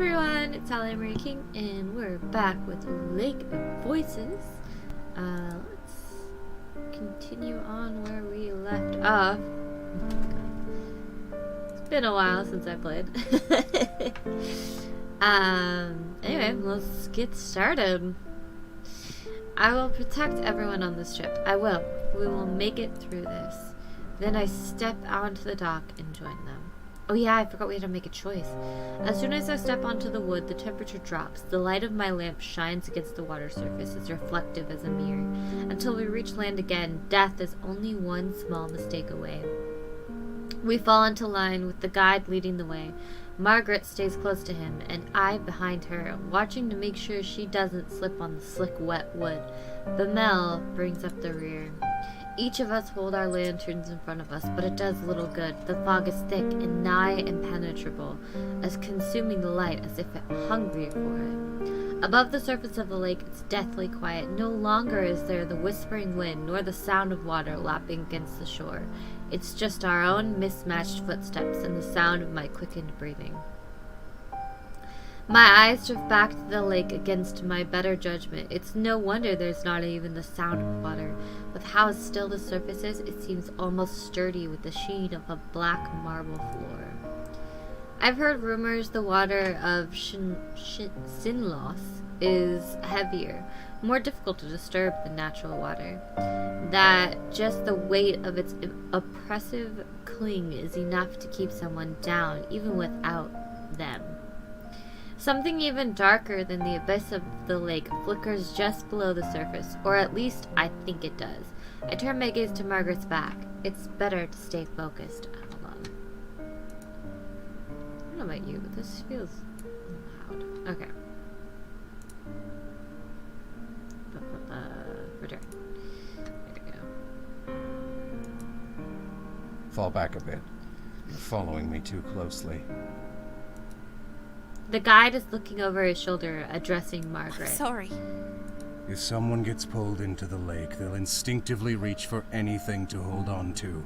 everyone, it's Allie Marie King, and we're back with Lake of Voices. Let's continue on where we left off. It's been a while since I played. Anyway, let's get started. I will protect everyone on this trip. I will. We will make it through this. Then I step onto the dock and join them. Oh yeah, I forgot we had to make a choice. As soon as I step onto the wood, the temperature drops. The light of my lamp shines against the water surface, as reflective as a mirror. Until we reach land again, death is only one small mistake away. We fall into line with the guide leading the way. Margaret stays close to him, and I behind her, watching to make sure she doesn't slip on the slick, wet wood. Bamel brings up the rear. Each of us hold our lanterns in front of us, but it does little good. The fog is thick and nigh impenetrable, as consuming the light as if it hungry for it. Above the surface of the lake, it's deathly quiet. No longer is there the whispering wind, nor the sound of water lapping against the shore. It's just our own mismatched footsteps and the sound of my quickened breathing. My eyes drift back to the lake against my better judgment. It's no wonder there's not even the sound of water. With how still the surface is, it seems almost sturdy with the sheen of a black marble floor. I've heard rumors the water of Sinlos is heavier, more difficult to disturb than natural water. That just the weight of its oppressive cling is enough to keep someone down, even without them. Something even darker than the abyss of the lake flickers just below the surface, or at least I think it does. I turn my gaze to Margaret's back. It's better to stay focused. Hold on. I don't know about you, but this feels loud. Okay. Return. There we go. Fall back a bit. You're following me too closely. The guide is looking over his shoulder, addressing Margaret. Sorry. If someone gets pulled into the lake, they'll instinctively reach for anything to hold on to.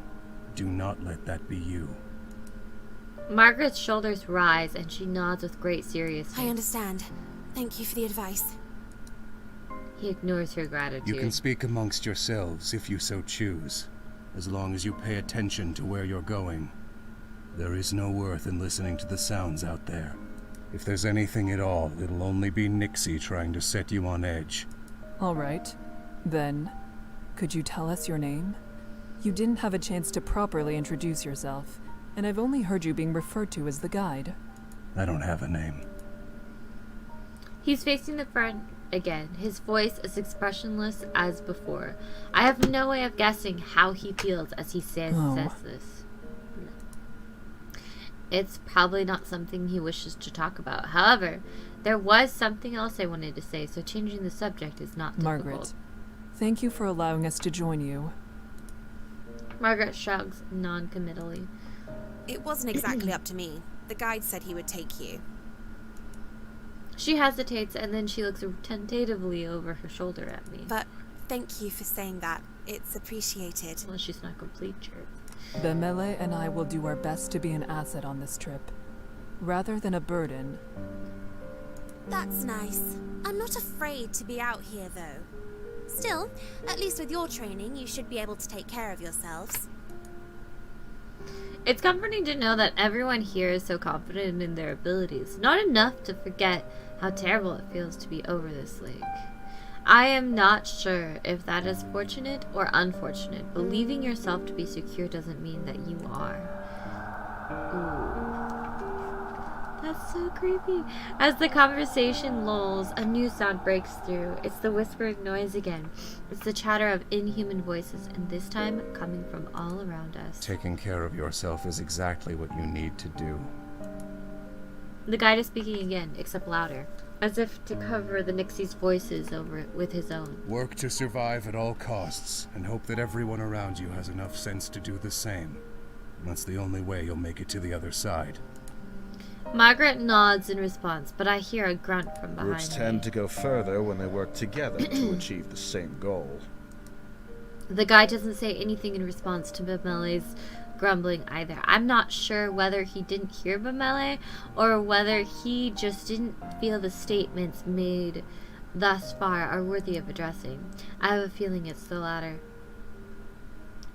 Do not let that be you. Margaret's shoulders rise, and she nods with great seriousness. I understand. Thank you for the advice. He ignores her gratitude. You can speak amongst yourselves if you so choose, as long as you pay attention to where you're going. There is no worth in listening to the sounds out there. If there's anything at all, it'll only be Nixie trying to set you on edge. All right. Then, could you tell us your name? You didn't have a chance to properly introduce yourself, and I've only heard you being referred to as the guide. I don't have a name. He's facing the front again, his voice as expressionless as before. I have no way of guessing how he feels as he says this. It's probably not something he wishes to talk about. However, there was something else I wanted to say, so changing the subject is not difficult. Margaret, thank you for allowing us to join you. Margaret shrugs non-committally. It wasn't exactly up to me. The guide said he would take you. She hesitates, and then she looks tentatively over her shoulder at me. But thank you for saying that. It's appreciated. Well, she's not a complete jerk. Bemele and I will do our best to be an asset on this trip, rather than a burden. That's nice. I'm not afraid to be out here, though. Still, at least with your training, you should be able to take care of yourselves. It's comforting to know that everyone here is so confident in their abilities. Not enough to forget how terrible it feels to be over this lake. I am not sure if that is fortunate or unfortunate. Believing yourself to be secure doesn't mean that you are. Ooh. That's so creepy. As the conversation lulls, a new sound breaks through. It's the whispering noise again. It's the chatter of inhuman voices, and this time coming from all around us. Taking care of yourself is exactly what you need to do. The guide is speaking again, except louder, as if to cover the Nixie's voices over it with his own. Work to survive at all costs, and hope that everyone around you has enough sense to do the same. That's the only way you'll make it to the other side. Margaret nods in response, but I hear a grunt from behind Groups me. tend to go further when they work together to achieve the same goal. The guy doesn't say anything in response to Bemele's grumbling either. I'm not sure whether he didn't hear Bamele or whether he just didn't feel the statements made thus far are worthy of addressing. I have a feeling it's the latter.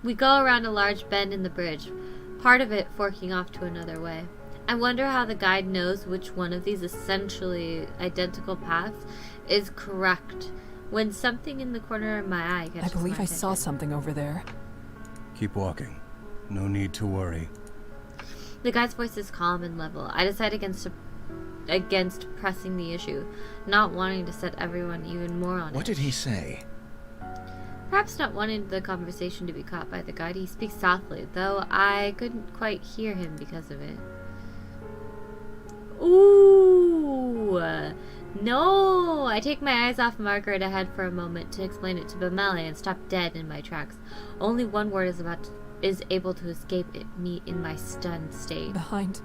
We go around a large bend in the bridge, part of it forking off to another way. I wonder how the guide knows which one of these essentially identical paths is correct when something in the corner of my eye catches I believe my I saw attention. something over there. Keep walking. No need to worry. The guide's voice is calm and level. I decide against pressing the issue, not wanting to set everyone even more on What edge. did he say? Perhaps not wanting the conversation to be caught by the guide, he speaks softly, though I couldn't quite hear him because of it. Ooh! No! I take my eyes off Margaret ahead for a moment to explain it to Bamele and stop dead in my tracks. Only one word is able to escape me in my stunned state. Behind.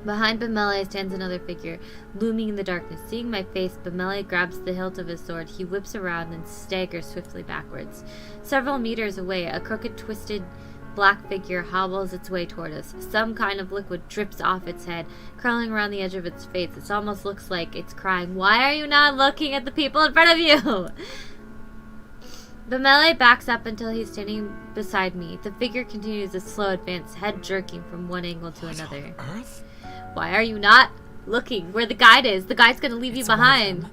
Behind Bamele stands another figure, looming in the darkness. Seeing my face, Bamele grabs the hilt of his sword. He whips around and staggers swiftly backwards. Several meters away, a crooked, twisted black figure hobbles its way toward us. Some kind of liquid drips off its head, curling around the edge of its face. It almost looks like it's crying, "Why are you not looking at the people in front of you?" Bamele backs up until he's standing beside me. The figure continues its slow advance, head jerking from one angle to another. Earth? Why are you not looking where the guide is? The guide's gonna leave you It's one of behind. them.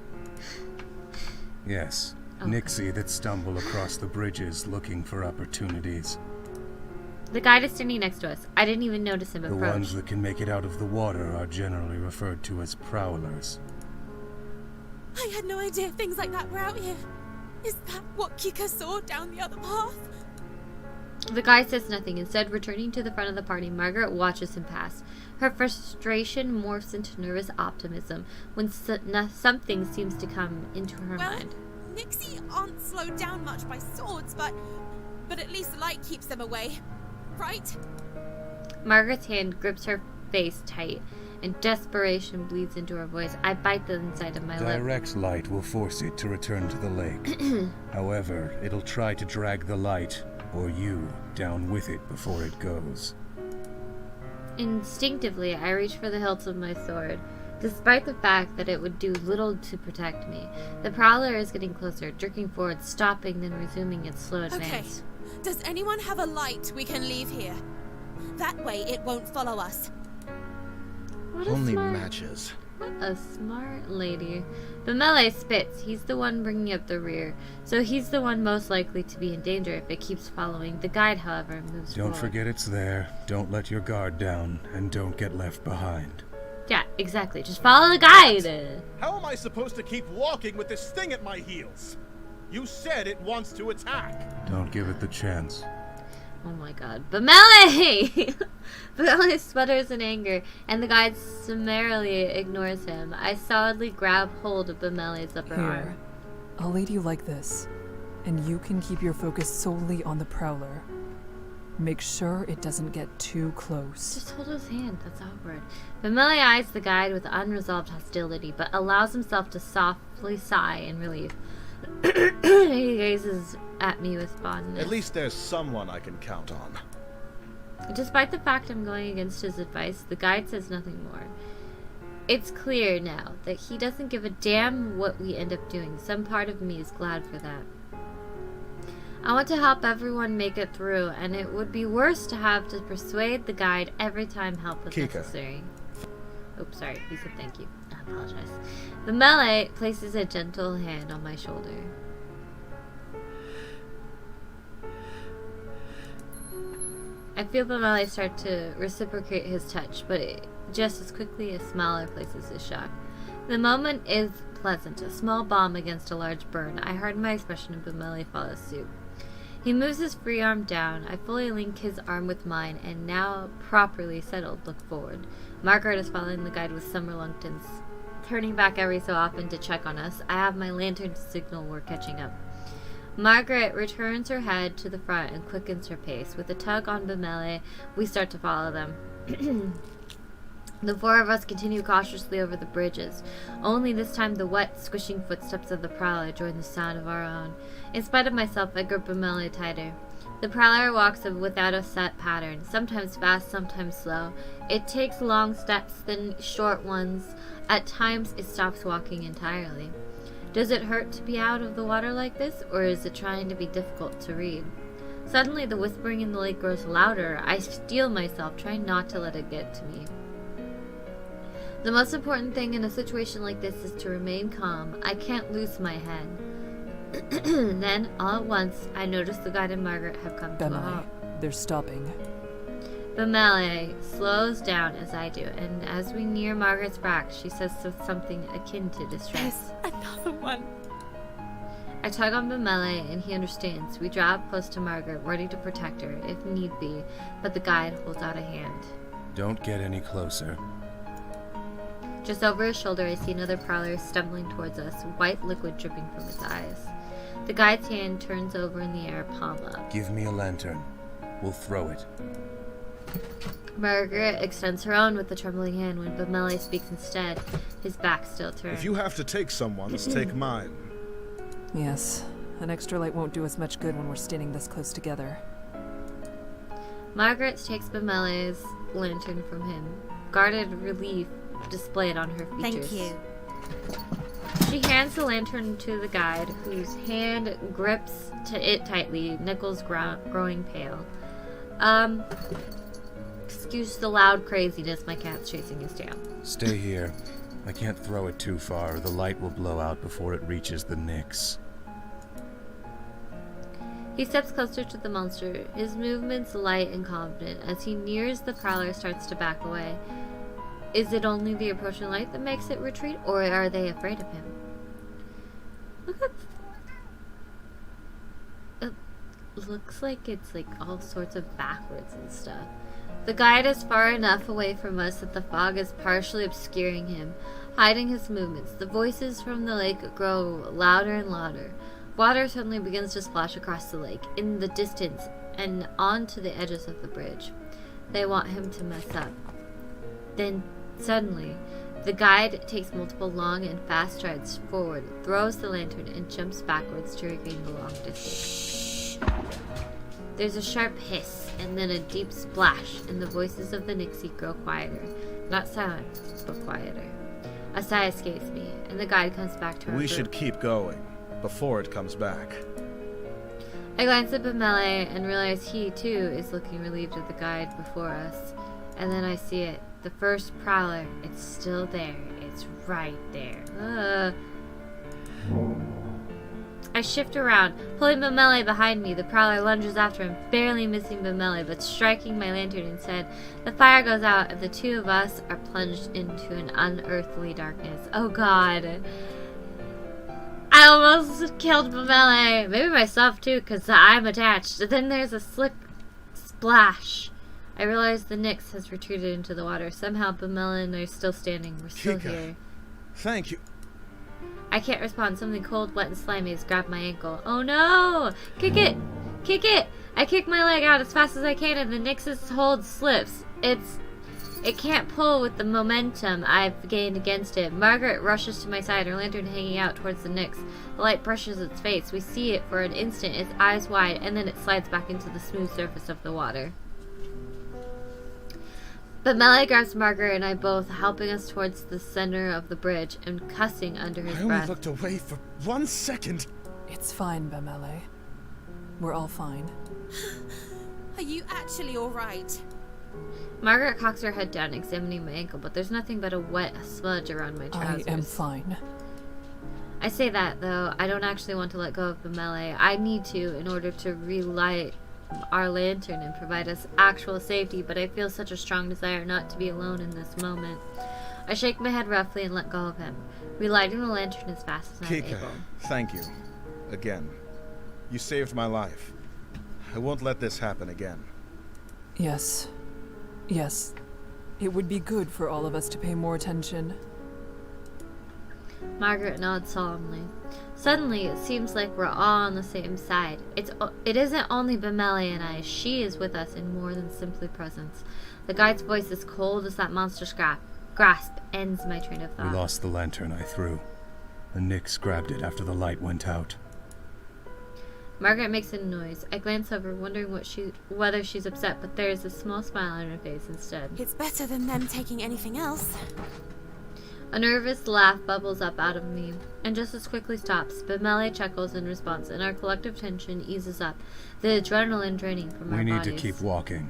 Yes, Okay. Nixie that stumble across the bridges looking for opportunities. The guide is standing next to us. I didn't even notice him The approach. ones that can make it out of the water are generally referred to as prowlers. I had no idea things like that were out here. Is that what Kika saw down the other path? The guy says nothing. Instead, returning to the front of the party, Margaret watches him pass. Her frustration morphs into nervous optimism when something seems to come into her Well, mind. Nixie aren't slowed down much by swords, but at least the light keeps them away, right? Margaret's hand grips her face tight, and desperation bleeds into her voice. I bite the inside of my lip. Direct light will force it to return to the lake. However, it'll try to drag the light, or you, down with it before it goes. Instinctively, I reach for the hilt of my sword, despite the fact that it would do little to protect me. The prowler is getting closer, jerking forward, stopping, then resuming its slow advance. Okay. Does anyone have a light we can leave here? That way it won't follow us. What a Only smart, matches. what a smart lady. Bamele spits. He's the one bringing up the rear, so he's the one most likely to be in danger if it keeps following. The guide, however, moves Don't forward. forget it's there, don't let your guard down, and don't get left behind. Yeah, exactly. Just follow the guide. How am I supposed to keep walking with this thing at my heels? You said it wants to attack. Don't give it the chance. Oh my god. Bamele! Bamele sputters in anger, and the guide summarily ignores him. I solidly grab hold of Bamele's upper Here. arm. I'll lead you like this, and you can keep your focus solely on the prowler. Make sure it doesn't get too close. Just hold his hand. That's awkward. Bamele eyes the guide with unresolved hostility, but allows himself to softly sigh in relief. He gazes at me with fondness. At least there's someone I can count on. Despite the fact I'm going against his advice, the guide says nothing more. It's clear now that he doesn't give a damn what we end up doing. Some part of me is glad for that. I want to help everyone make it through, and it would be worse to have to persuade the guide every time help was Kika. necessary. Oops, sorry. He said thank you. I apologize. The melee places a gentle hand on my shoulder. I feel the melee start to reciprocate his touch, but just as quickly a smile replaces his shock. The moment is pleasant, a small balm against a large burn. I harden my expression and Bamele follows suit. He moves his free arm down. I fully link his arm with mine, and now properly settled, look forward. Margaret is following the guide with some reluctance, turning back every so often to check on us. I have my lantern to signal we're catching up. Margaret returns her head to the front and quickens her pace. With a tug on Bamele, we start to follow them. The four of us continue cautiously over the bridges. Only this time the wet, squishing footsteps of the prowler join the sound of our own. In spite of myself, I grip Bamele tighter. The prowler walks without a set pattern, sometimes fast, sometimes slow. It takes long steps, then short ones. At times, it stops walking entirely. Does it hurt to be out of the water like this, or is it trying to be difficult to read? Suddenly, the whispering in the lake grows louder. I steel myself, trying not to let it get to me. The most important thing in a situation like this is to remain calm. I can't lose my head. Then, all at once, I notice the guide and Margaret have come to a Bemele, halt. they're stopping. Bemele slows down as I do, and as we near Margaret's back, she says something akin to distress. Another one. I tug on Bemele, and he understands. We draw up close to Margaret, ready to protect her, if need be, but the guide holds out a hand. Don't get any closer. Just over his shoulder, I see another prowler stumbling towards us, white liquid dripping from his eyes. The guide's hand turns over in the air, palm up. Give me a lantern. We'll throw it. Margaret extends her own with a trembling hand when Bemele speaks instead, his back still turned. If you have to take someone's, take mine. Yes, an extra light won't do us much good when we're standing this close together. Margaret takes Bemele's lantern from him, guarded relief displayed on her features. Thank you. She hands the lantern to the guide, whose hand grips to it tightly, Nichols growing pale. Excuse the loud craziness, my cat's chasing his tail. Stay here. I can't throw it too far, or the light will blow out before it reaches the Nyx. He steps closer to the monster, his movements light and confident. As he nears, the prowler starts to back away. Is it only the approaching light that makes it retreat, or are they afraid of him? Look at... It looks like it's like all sorts of backwards and stuff. The guide is far enough away from us that the fog is partially obscuring him, hiding his movements. The voices from the lake grow louder and louder. Water suddenly begins to splash across the lake, in the distance, and onto the edges of the bridge. They want him to mess up. Then, suddenly, the guide takes multiple long and fast strides forward, throws the lantern, and jumps backwards to regain the long distance. There's a sharp hiss, and then a deep splash, and the voices of the Nixie grow quieter. Not silent, but quieter. A sigh escapes me, and the guide comes back to our We group. should keep going before it comes back. I glance at Bemele and realize he, too, is looking relieved at the guide before us. And then I see it. The first prowler. It's still there. It's right there. I shift around, pulling Bemele behind me. The prowler lunges after him, barely missing Bemele, but striking my lantern instead. The fire goes out, and the two of us are plunged into an unearthly darkness. Oh god. I almost killed Bemele. Maybe myself too, because I'm attached. Then there's a splash. I realize the Nyx has retreated into the water. Somehow Bemele and I are still standing. We're still Kika. here. Thank you. I can't respond. Something cold, wet, and slimy has grabbed my ankle. Oh no! Kick it! Kick it! I kick my leg out as fast as I can, and the Nyx's hold slips. It can't pull with the momentum I've gained against it. Margaret rushes to my side, her lantern hanging out towards the Nyx. The light brushes its face. We see it for an instant, its eyes wide, and then it slides back into the smooth surface of the water. Bemele grabs Margaret and I both, helping us towards the center of the bridge and cussing under his I only breath. looked away for 1 second. It's fine, Bemele. We're all fine. Are you actually alright? Margaret cocks her head down, examining my ankle, but there's nothing but a wet smudge around my trousers. I am fine. I say that, though, I don't actually want to let go of Bemele. I need to in order to relight our lantern and provide us actual safety, but I feel such a strong desire not to be alone in this moment. I shake my head roughly and let go of him, relighting the lantern as fast as I'm Kika, able. thank you. Again. You saved my life. I won't let this happen again. Yes. Yes. It would be good for all of us to pay more attention. Margaret nods solemnly. Suddenly, it seems like we're all on the same side. It isn't only Bemele and I. She is with us in more than simply presence. The guide's voice is cold as that monster's grasp ends my train of We thought. lost the lantern I threw. The Nyx grabbed it after the light went out. Margaret makes a noise. I glance over, wondering whether she's upset, but there is a small smile on her face instead. It's better than them taking anything else. A nervous laugh bubbles up out of me, and just as quickly stops. Bimele chuckles in response, and our collective tension eases up, the adrenaline draining from our We need bodies. to keep walking.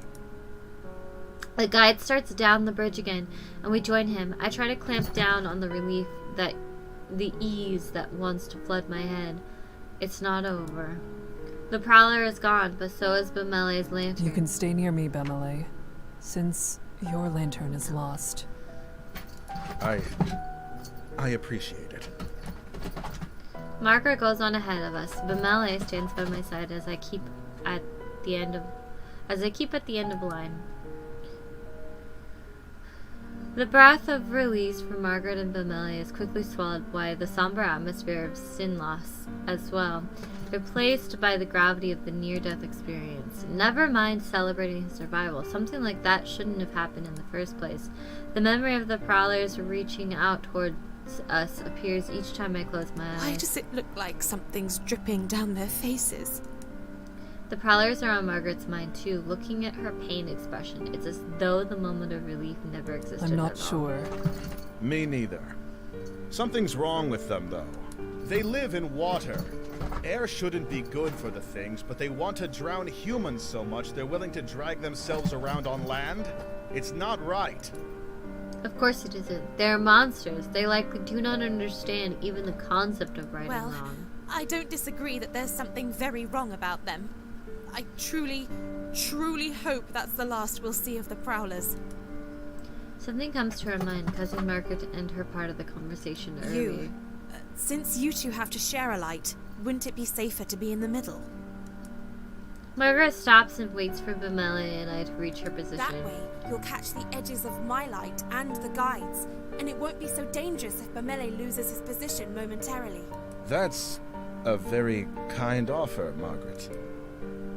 The guide starts down the bridge again, and we join him. I try to clamp down on the relief, the ease that wants to flood my head. It's not over. The Prowler is gone, but so is Bimele's lantern. You can stay near me, Bemele, since your lantern is lost. I appreciate it. Margaret goes on ahead of us. Bimele stands by my side as I keep at the end of the line. The breath of release from Margaret and Bimele is quickly swallowed by the somber atmosphere of sin loss as well, replaced by the gravity of the near-death experience. Never mind celebrating his survival. Something like that shouldn't have happened in the first place. The memory of the Prowlers reaching out towards us appears each time I close my eyes. Why does it look like something's dripping down their faces? The Prowlers are on Margaret's mind too, looking at her pain expression. It's as though the moment of relief never existed I'm not at all. sure. Me neither. Something's wrong with them, though. They live in water. Air shouldn't be good for the things, but they want to drown humans so much they're willing to drag themselves around on land? It's not right. Of course it isn't. They're monsters. They likely do not understand even the concept of right Well, and wrong. I don't disagree that there's something very wrong about them. I truly, truly hope that's the last we'll see of the Prowlers. Something comes to her mind, causing Margaret to end her part of the conversation earlier. Since you two have to share a light, wouldn't it be safer to be in the middle? Margaret stops and waits for Bimele and I to reach her position. That way, you'll catch the edges of my light and the guides, and it won't be so dangerous if Bimele loses his position momentarily. That's a very kind offer, Margaret.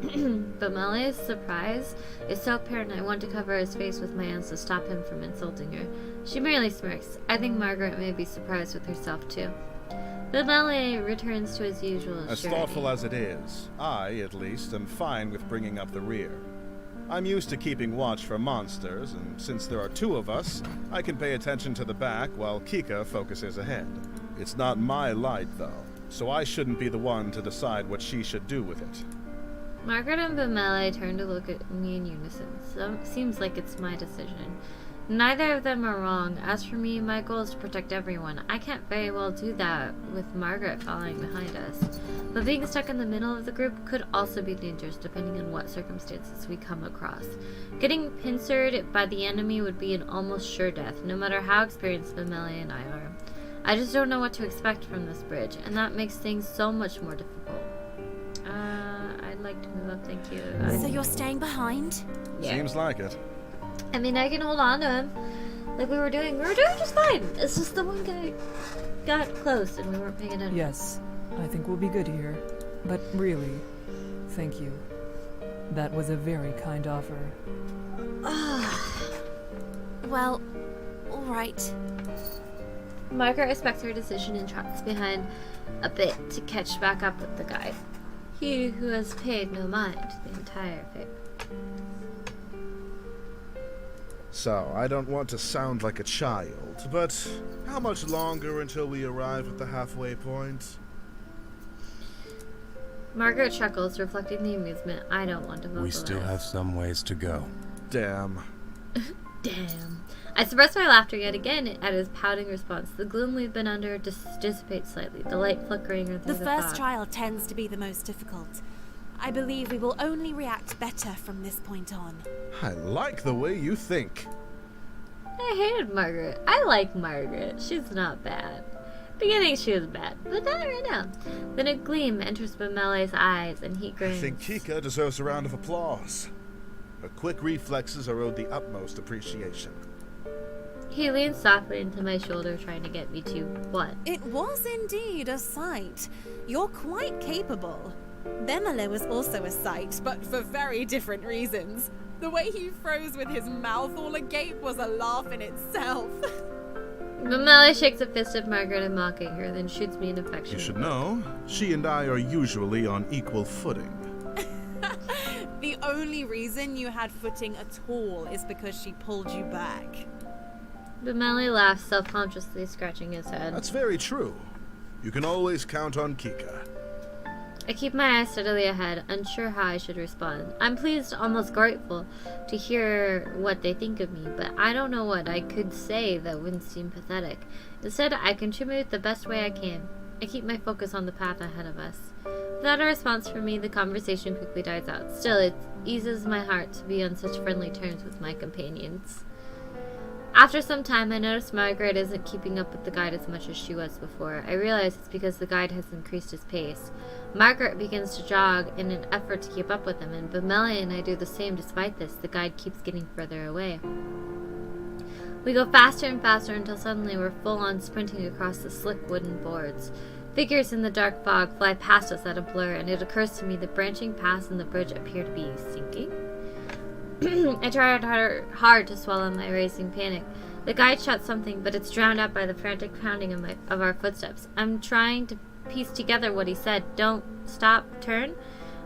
Bimele's surprise is so apparent I want to cover his face with my hands to stop him from insulting her. She merely smirks. I think Margaret may be surprised with herself too. Bimele returns to his usual As surety. thoughtful as it is, I, at least, am fine with bringing up the rear. I'm used to keeping watch for monsters, and since there are two of us, I can pay attention to the back while Kika focuses ahead. It's not my light, though, so I shouldn't be the one to decide what she should do with it. Margaret and Bimele turn to look at me in unison. Seems like it's my decision. Neither of them are wrong. As for me, my goal is to protect everyone. I can't very well do that with Margaret following behind us. But being stuck in the middle of the group could also be dangerous depending on what circumstances we come across. Getting pincered by the enemy would be an almost sure death, no matter how experienced Bimele and I are. I just don't know what to expect from this bridge, and that makes things so much more difficult. I'd like to move up, thank you. So you're staying behind? Yeah. Seems like it. I mean, I can hold on to him like we were doing. We were doing just fine. It's just the one guy got close and we weren't paying attention. Yes, I think we'll be good here. But really, thank you. That was a very kind offer. Well, alright. Margaret respects her decision and trots behind a bit to catch back up with the guide. He who has paid no mind to the entire affair. So, I don't want to sound like a child, but how much longer until we arrive at the halfway point? Margaret chuckles, reflecting the amusement I don't want to vocalize. We still have some ways to go. Damn. Damn. I suppress my laughter yet again at his pouting response. The gloom we've been under dissipates slightly, the light flickering through The the first fog. trial tends to be the most difficult. I believe we will only react better from this point on. I like the way you think. I hated Margaret. I like Margaret. She's not bad. Beginning she was bad, but not right now. Then a gleam enters Bimele's eyes and he I grins. think Kika deserves a round of applause. Her quick reflexes are owed the utmost appreciation. He leans softly into my shoulder, trying to get me to what? It was indeed a sight. You're quite capable. Bemele was also a sight, but for very different reasons. The way he froze with his mouth all agape was a laugh in itself. Mameli shakes a fist at Margaret and mocking her, then shoots me an affection. You should know, she and I are usually on equal footing. The only reason you had footing at all is because she pulled you back. Mameli laughs, self-consciously scratching his head. That's very true. You can always count on Kika. I keep my eyes steadily ahead, unsure how I should respond. I'm pleased, almost grateful, to hear what they think of me, but I don't know what I could say that wouldn't seem pathetic. Instead, I contribute the best way I can. I keep my focus on the path ahead of us. Without a response from me, the conversation quickly dies out. Still, it eases my heart to be on such friendly terms with my companions. After some time, I notice Margaret isn't keeping up with the guide as much as she was before. I realize it's because the guide has increased his pace. Margaret begins to jog in an effort to keep up with him, and Mameli and I do the same. Despite this, the guide keeps getting further away. We go faster and faster until suddenly we're full-on sprinting across the slick wooden boards. Figures in the dark fog fly past us at a blur, and it occurs to me the branching paths in the bridge appear to be sinking. I tried hard to swallow my racing panic. The guide shouts something, but it's drowned out by the frantic pounding of our footsteps. I'm trying to piece together what he said. Don't stop, turn.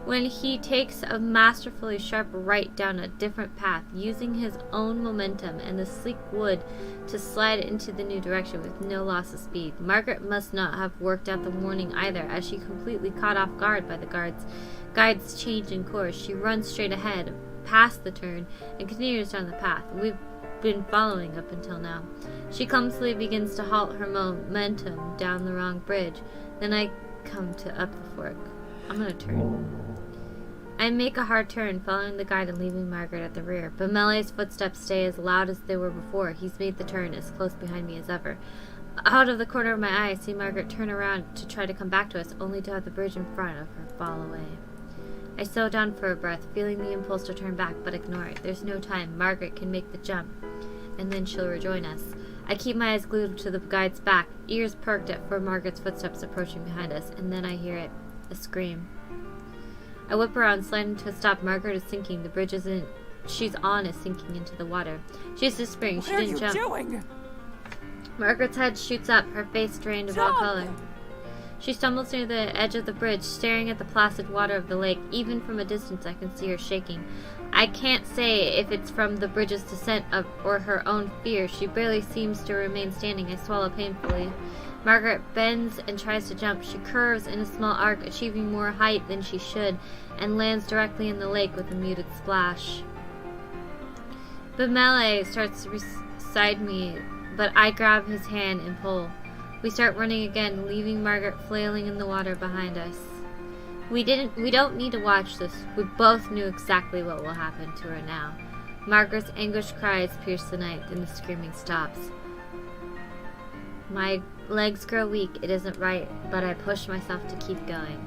When he takes a masterfully sharp right down a different path, using his own momentum and the sleek wood to slide into the new direction with no loss of speed. Margaret must not have worked out the warning either, as she completely caught off guard by the guide's change in course. She runs straight ahead, past the turn, and continues down the path we've been following up until now. She clumsily begins to halt her momentum down the wrong bridge. Then I come to up the fork. I'm gonna turn. I make a hard turn, following the guide and leaving Margaret at the rear. But Mameli's footsteps stay as loud as they were before. He's made the turn, as close behind me as ever. Out of the corner of my eye, I see Margaret turn around to try to come back to us, only to have the bridge in front of her fall away. I slow down for a breath, feeling the impulse to turn back, but ignore it. There's no time. Margaret can make the jump, and then she'll rejoin us. I keep my eyes glued to the guide's back, ears perked for Margaret's footsteps approaching behind us, and then I hear it. A scream. I whip around, sliding to a stop. Margaret is sinking. The bridge she's on is sinking into the water. She's despairing. She didn't jump. What are you doing? Margaret's head shoots up, her face drained of all color. She stumbles near the edge of the bridge, staring at the placid water of the lake. Even from a distance, I can see her shaking. I can't say if it's from the bridge's descent or her own fear. She barely seems to remain standing. I swallow painfully. Margaret bends and tries to jump. She curves in a small arc, achieving more height than she should, and lands directly in the lake with a muted splash. Mameli starts beside me, but I grab his hand and pull. We start running again, leaving Margaret flailing in the water behind us. We don't need to watch this. We both knew exactly what will happen to her now. Margaret's anguished cries pierce the night, then the screaming stops. My legs grow weak. It isn't right, but I push myself to keep going.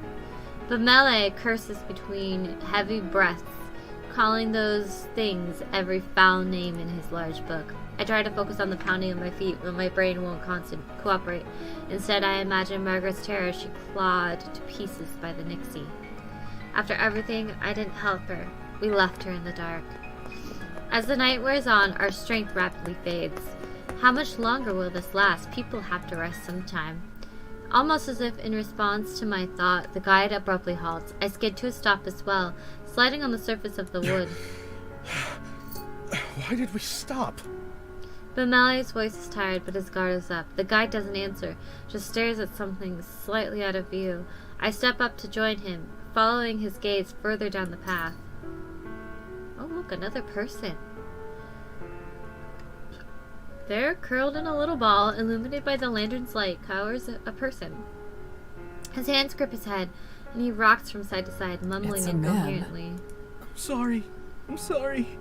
Mameli curses between heavy breaths, calling those things every foul name in his large book. I try to focus on the pounding of my feet, but my brain won't cooperate. Instead, I imagine Margaret's terror as she clawed to pieces by the Nixie. After everything, I didn't help her. We left her in the dark. As the night wears on, our strength rapidly fades. How much longer will this last? People have to rest sometime. Almost as if in response to my thought, the guide abruptly halts. I skid to a stop as well, sliding on the surface of the wood. Why did we stop? Mameli's voice is tired, but his guard is up. The guide doesn't answer, just stares at something slightly out of view. I step up to join him, following his gaze further down the path. Oh look, another person. There, curled in a little ball, illuminated by the lantern's light, cowers a person. His hands grip his head, and he rocks from side to side, mumbling It's a man. incoherently. I'm sorry. I'm sorry.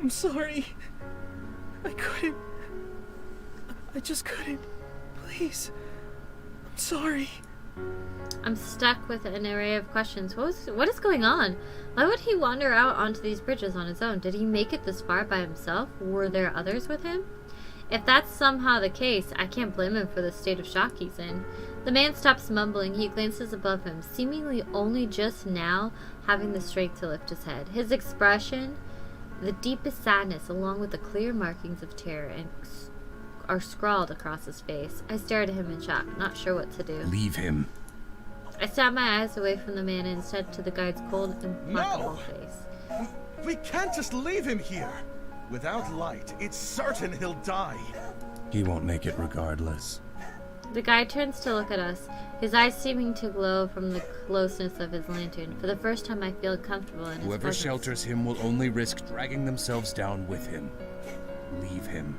I'm sorry. I couldn't. I just couldn't. Please. I'm sorry. I'm stuck with an array of questions. What is going on? Why would he wander out onto these bridges on his own? Did he make it this far by himself? Were there others with him? If that's somehow the case, I can't blame him for the state of shock he's in. The man stops mumbling. He glances above him, seemingly only just now having the strength to lift his head. His expression, the deepest sadness, along with the clear markings of terror and are scrawled across his face. I stared at him in shock, not sure what to do. Leave him. I snapped my eyes away from the man and instead to the guide's cold, implacable face. We can't just leave him here. Without light, it's certain he'll die. He won't make it regardless. The guide turns to look at us, his eyes seeming to glow from the closeness of his lantern. For the first time I feel comfortable in his Whoever presence. shelters him will only risk dragging themselves down with him. Leave him.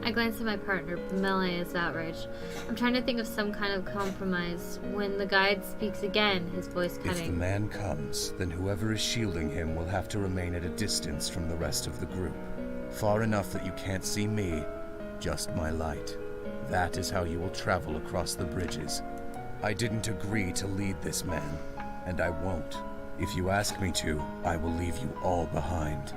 I glance at my partner. Melee is outraged. I'm trying to think of some kind of compromise. When the guide speaks again, his voice If the cutting. man comes, then whoever is shielding him will have to remain at a distance from the rest of the group. Far enough that you can't see me, just my light. That is how you will travel across the bridges. I didn't agree to lead this man, and I won't. If you ask me to, I will leave you all behind.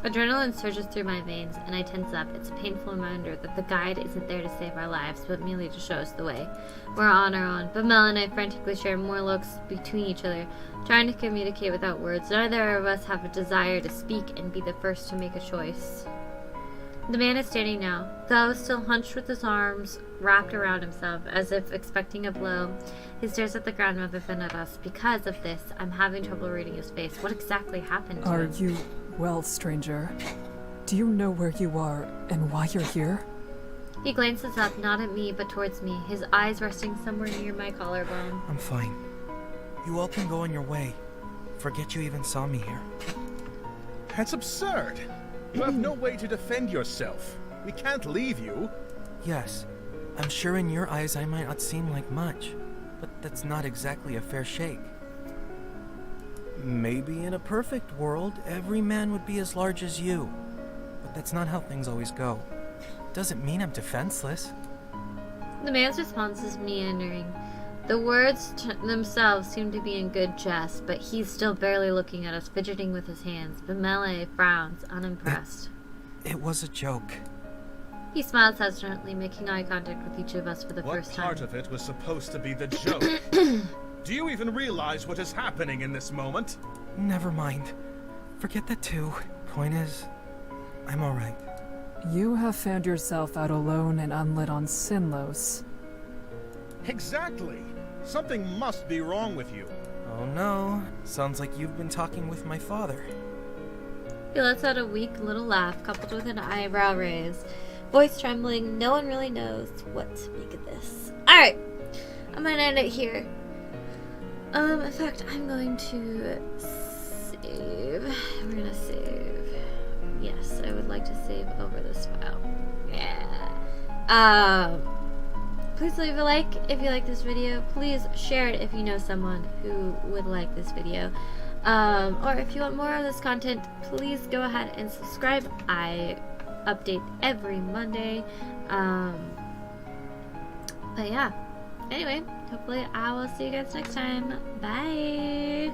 Adrenaline surges through my veins, and I tense up. It's a painful reminder that the guide isn't there to save our lives, but merely to show us the way. We're on our own, but Mel and I frantically share more looks between each other, trying to communicate without words. Neither of us have a desire to speak and be the first to make a choice. The man is standing now, though still hunched with his arms wrapped around himself, as if expecting a blow. He stares at the ground rather than at us. Because of this, I'm having trouble reading his face. What exactly happened to Are him? you well, stranger? Do you know where you are and why you're here? He glances up, not at me, but towards me, his eyes resting somewhere near my collarbone. I'm fine. You all can go on your way. Forget you even saw me here. That's absurd. You have no way to defend yourself. We can't leave you. Yes, I'm sure in your eyes I might not seem like much, but that's not exactly a fair shake. Maybe in a perfect world, every man would be as large as you. But that's not how things always go. Doesn't mean I'm defenseless. The man's response is meandering. The words themselves seem to be in good jest, but he's still barely looking at us, fidgeting with his hands. Bemele frowns, unimpressed. It was a joke. He smiles hesitantly, making eye contact with each of us for the What first time. part of it was supposed to be the joke? Do you even realize what is happening in this moment? Never mind. Forget that too. Point is, I'm alright. You have found yourself out alone and unlit on Sinlos. Exactly. Something must be wrong with you. Oh no, sounds like you've been talking with my father. He lets out a weak little laugh, coupled with an eyebrow raise. Voice trembling, no one really knows what to make of this. Alright, I'm gonna end it here. In fact, I'm going to save. We're gonna save. Yes, I would like to save over this file. Yeah. Please leave a like if you like this video. Please share it if you know someone who would like this video. Or if you want more of this content, please go ahead and subscribe. I update every Monday. But yeah. Anyway, hopefully I will see you guys next time. Bye!